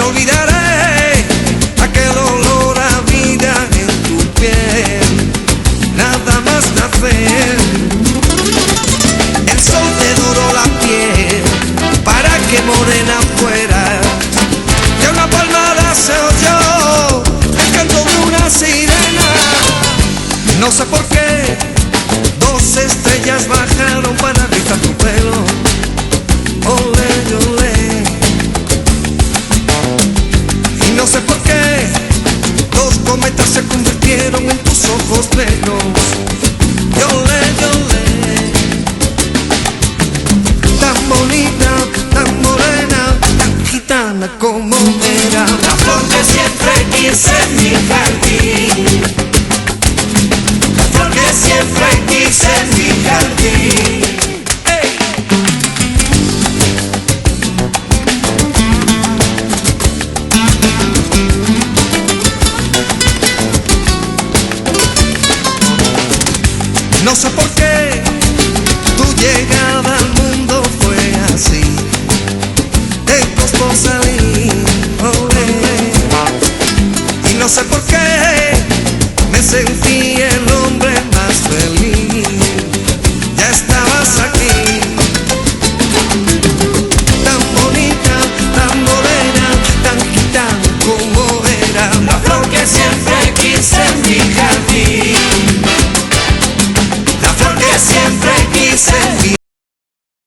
olvidaré aquel olor a vida en tu piel. Nada más nacer, el sol te doró la piel para que morena fuera. De una palmada se oyó el canto de una sirena. No sé por qué dos estrellas bajaron para rizar tu pelo. Olé, olé. Y no sé por qué dos cometas se convirtieron en tus ojos negros. Olé, olé. Tan bonita, tan morena, tan gitana como era. La flor que siempre quise en mi jardín. La flor que siempre quise en mi jardín.